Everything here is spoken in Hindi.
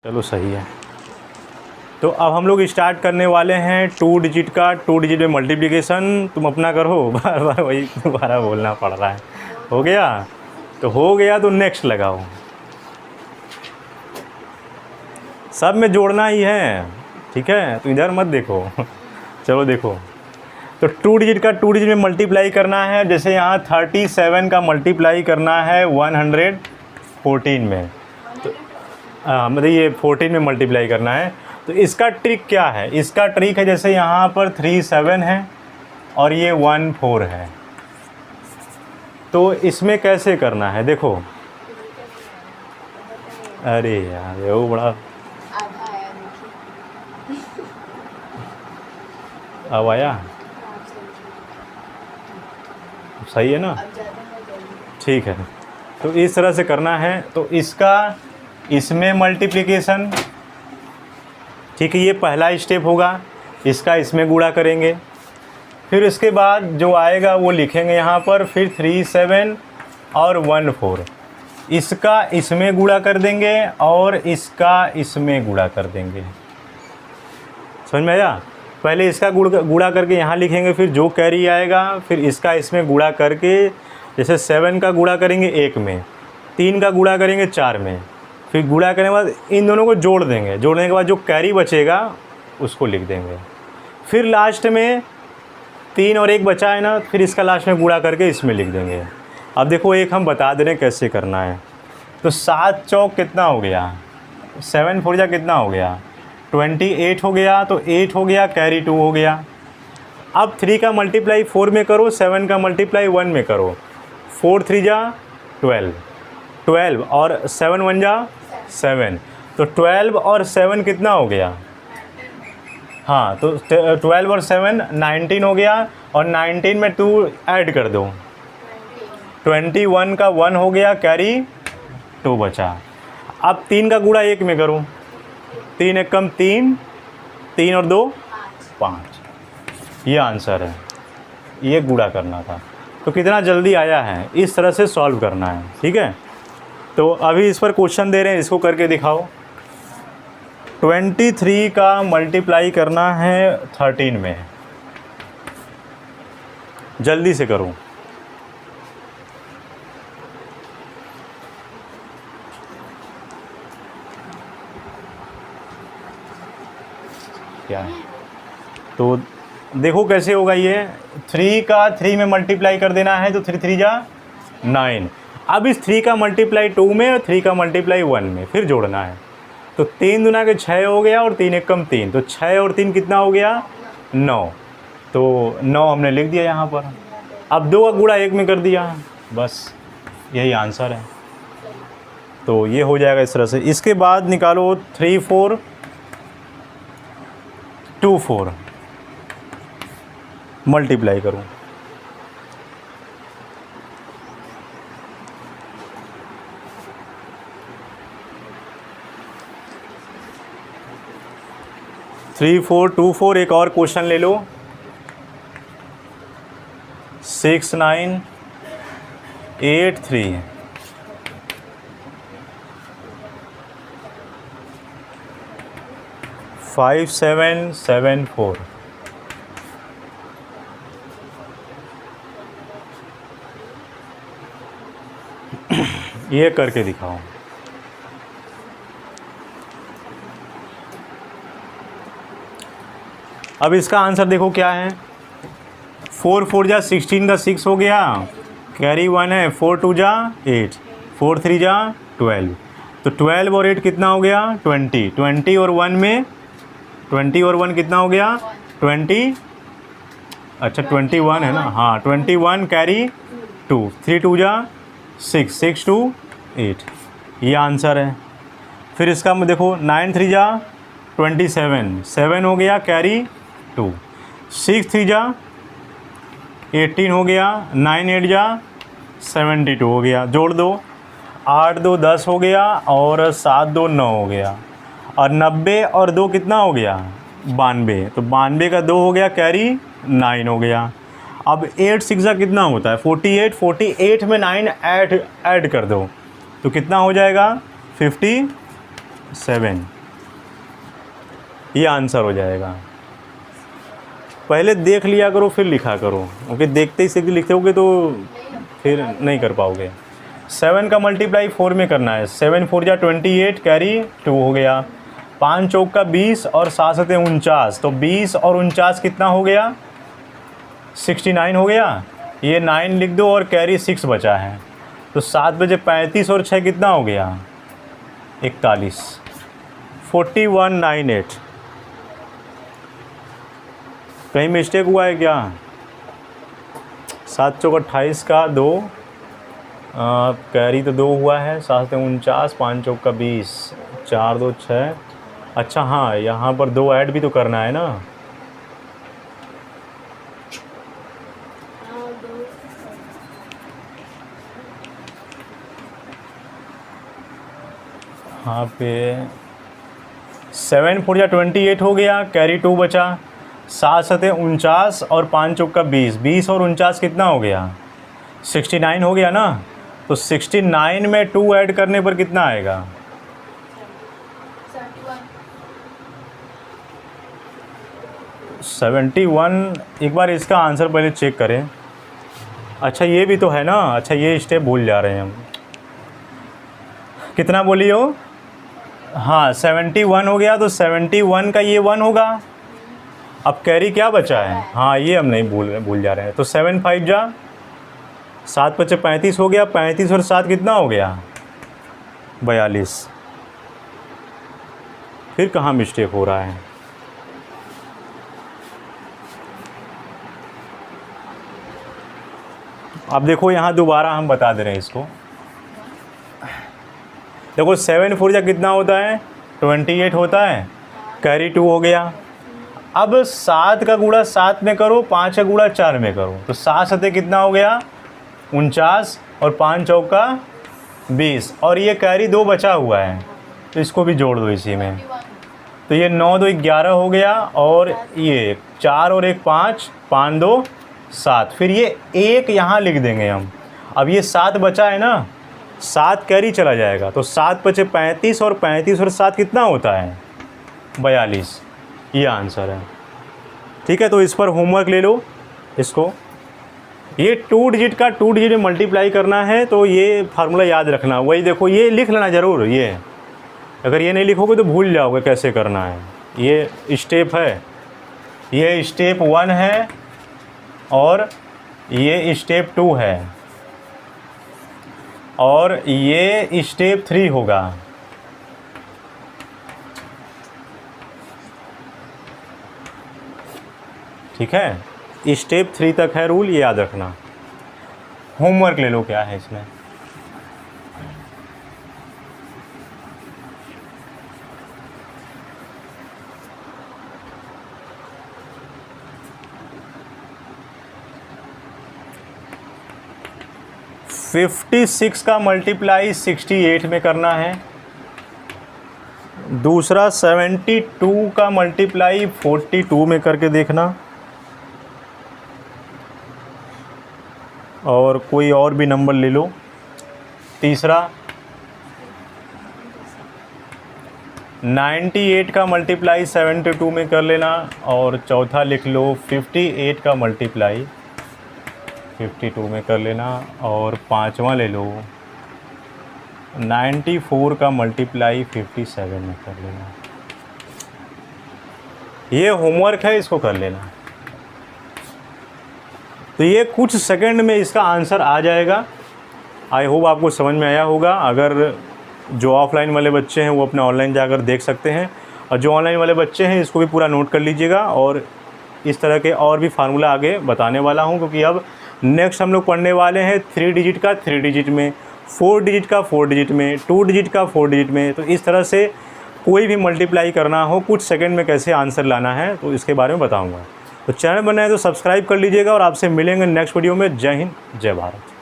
चलो सही है। तो अब हम लोग स्टार्ट करने वाले हैं 2 डिजिट का 2 डिजिट में मल्टीप्लिकेशन। तुम अपना करो, बार बार वही दोबारा बोलना पड़ रहा है। हो गया? तो हो गया तो नेक्स्ट लगाओ। सब में जोड़ना ही है, ठीक है? तो इधर मत देखो। चलो देखो, तो 2 डिजिट का 2 डिजिट में मल्टीप्लाई करना है। जैसे यहाँ 37 का मल्टीप्लाई करना है 114 में, तो मतलब ये 14 में मल्टीप्लाई करना है। तो इसका ट्रिक क्या है? इसका ट्रिक है, जैसे यहाँ पर 37 है और ये 14 है, तो इसमें कैसे करना है देखो। अरे यार ये वो बड़ा अब आया, सही है ना? ठीक है, तो इस तरह से करना है। तो इसका इसमें मल्टीप्लिकेशन, ठीक है, ये पहला स्टेप होगा। इसका इसमें गुणा करेंगे, फिर इसके बाद जो आएगा वो लिखेंगे यहाँ पर। फिर 37 और 14, इसका इसमें गुणा कर देंगे और इसका इसमें गुणा कर देंगे। समझ में आया? पहले इसका गुणा करके यहाँ लिखेंगे, फिर जो कैरी आएगा फिर इसका इसमें गुणा करके, जैसे 7 का गुणा करेंगे 1 में, 3 का गुणा करेंगे 4 में, फिर गुणा करने के बाद इन दोनों को जोड़ देंगे। जोड़ने के बाद जो कैरी बचेगा उसको लिख देंगे। फिर लास्ट में 3 और 1 बचा है ना, फिर इसका लास्ट में गुणा करके इसमें लिख देंगे। अब देखो एक हम बता दे रहे हैं कैसे करना है। तो 7 चौक कितना हो गया? 7 4 जा कितना हो गया? 28 हो गया। तो 8 हो गया, कैरी 2 हो गया। अब 3 का मल्टीप्लाई 4 में करो, 7 का मल्टीप्लाई 1 में करो। 4 3 जा 12 और 7 1 जा 7। तो 12 और 7 कितना हो गया? हाँ, तो 12 और 7 19 हो गया, और 19 में 2 ऐड कर दो। 21 का 1 हो गया, कैरी 2 बचा। अब 3 का गुणा 1 में करो। 3 1 कम 3, 3 और 2 5। ये आंसर है, ये गुणा करना था। तो कितना जल्दी आया है, इस तरह से सॉल्व करना है, ठीक है? तो अभी इस पर क्वेश्चन दे रहे हैं, इसको करके दिखाओ। 23 का मल्टीप्लाई करना है 13 में, जल्दी से करो। क्या है? तो देखो कैसे होगा ये। 3 का 3 में मल्टीप्लाई कर देना है, तो 3 3 जा 9। अब इस 3 का मल्टीप्लाई 2 में और 3 का मल्टीप्लाई 1 में फिर जोड़ना है। तो 3 दूना के 6 हो गया, और 3 1 कम 3, तो 6 और 3 कितना हो गया? 9। तो 9 हमने लिख दिया यहाँ पर। अब 2 का गुणा 1 में कर दिया, बस यही आंसर है। तो ये हो जाएगा इस तरह से। इसके बाद निकालो 3 4 2 4, मल्टीप्लाई करूँ। थ्री 4 2 4। एक और क्वेश्चन ले लो। 6 9 8 3, फाइव 7 7 4। ये करके दिखाओ। अब इसका आंसर देखो क्या है। 4 4 जा 16 का 6 हो गया, कैरी 1 है। 4 2 जा 8, 4 3 जा 12। तो 12 और 8 कितना हो गया? 20। 20 और 1 में 20 और 1 कितना हो गया? 20। अच्छा 21 है ना, हाँ 21, कैरी 2। 3 2 जा 6, 6 2 8। ये आंसर है। फिर इसका देखो 9 3 जा 27, 7 हो गया, कैरी 2। 6 3 जा 18 हो गया, 9 8 जा 72 हो गया। जोड़ दो, 8 2 10 हो गया, और 7 2 9 हो गया, और 90 और 2 कितना हो गया? 92। तो 92 का 2 हो गया, कैरी 9 हो गया। अब 8 6 जा कितना होता है? 48। 48 में 9 ऐड कर दो, तो कितना हो जाएगा? 50 7, ये आंसर हो जाएगा। पहले देख लिया करो फिर लिखा करो, क्योंकि देखते ही सीधे लिखते होगे तो फिर नहीं कर पाओगे। 7 का मल्टीप्लाई 4 में करना है। 7 4 जा 28, कैरी 2 हो गया। 5 चौक का 20 और 7 7 49, तो 20 और 49 कितना हो गया? 69 हो गया। ये 9 लिख दो और कैरी 6 बचा है, तो 7 बजे 35 और 6 कितना हो गया? 41, 4198। कहीं मिस्टेक हुआ है क्या? 7 चौक 28 का 2, कैरी तो 2 हुआ है। 7 49, 5 चौक का 20, 4 2 6। अच्छा हाँ, यहाँ पर 2 ऐड भी तो करना है ना। यहाँ पे 7 4 जा 28 हो गया, कैरी 2 बचा। 7 7 49 और 5 चौक का 20, 20 और 49 कितना हो गया? 69 हो गया ना। तो 69 में 2 ऐड करने पर कितना आएगा? 71। एक बार इसका आंसर पहले चेक करें। अच्छा ये भी तो है ना। अच्छा ये स्टेप भूल जा रहे हैं हम। कितना बोली हो? हाँ 71 हो गया, तो 71 का ये 1 होगा। अब कैरी क्या बचा है? हाँ ये हम नहीं भूल जा रहे हैं। तो 7 5 जा 7 बचे 35 हो गया। 35 और 7 कितना हो गया? 42। फिर कहाँ मिस्टेक हो रहा है? अब देखो यहाँ दोबारा हम बता दे रहे हैं इसको। देखो 7 4 जा कितना होता है? 28 होता है, कैरी 2 हो गया। अब 7 का गुणा 7 में करो, 5 का गुणा 4 में करो, तो 7 7 कितना हो गया? 49 और 5 चौक का 20, और ये कैरी 2 बचा हुआ है, तो इसको भी जोड़ दो इसी में। तो ये 9 2 11 हो गया, और ये 4 और 1 5, 5 2 7। फिर ये 1 यहाँ लिख देंगे हम। अब ये 7 बचा है ना, 7 कैरी चला जाएगा, तो 7 बचे 35, और 35 और 7 कितना होता है? 42। ये आंसर है। ठीक है, तो इस पर होमवर्क ले लो इसको। ये 2 डिजिट का 2 डिजिट में मल्टीप्लाई करना है, तो ये फार्मूला याद रखना। वही देखो, ये लिख लेना ज़रूर। ये अगर ये नहीं लिखोगे तो भूल जाओगे कैसे करना है। ये स्टेप है, ये स्टेप 1 है, और ये स्टेप 2 है, और ये स्टेप 3 होगा। ठीक है, स्टेप 3 तक है रूल, ये याद रखना। होमवर्क ले लो क्या है इसमें। फिफ्टी 56 का मल्टीप्लाई 68 में करना है। दूसरा 72 का मल्टीप्लाई 42 में करके देखना। और कोई और भी नंबर ले लो। तीसरा 98 का मल्टीप्लाई 72 में कर लेना। और चौथा लिख लो 58 का मल्टीप्लाई 52 में कर लेना। और पांचवा ले लो 94 का मल्टीप्लाई 57 में कर लेना। ये होमवर्क है, इसको कर लेना। तो ये कुछ सेकंड में इसका आंसर आ जाएगा। आई होप आपको समझ में आया होगा। अगर जो ऑफलाइन वाले बच्चे हैं वो अपना ऑनलाइन जाकर देख सकते हैं, और जो ऑनलाइन वाले बच्चे हैं इसको भी पूरा नोट कर लीजिएगा। और इस तरह के और भी फार्मूला आगे बताने वाला हूं, क्योंकि अब नेक्स्ट हम लोग पढ़ने वाले हैं 3 डिजिट का 3 डिजिट में, 4 डिजिट का 4 डिजिट में, 2 डिजिट का 4 डिजिट में। तो इस तरह से कोई भी मल्टीप्लाई करना हो कुछ सेकंड में कैसे आंसर लाना है, तो इसके बारे में बताऊँगा। तो चैनल बनाए तो सब्सक्राइब कर लीजिएगा, और आपसे मिलेंगे नेक्स्ट वीडियो में। जय हिंद, जय भारत।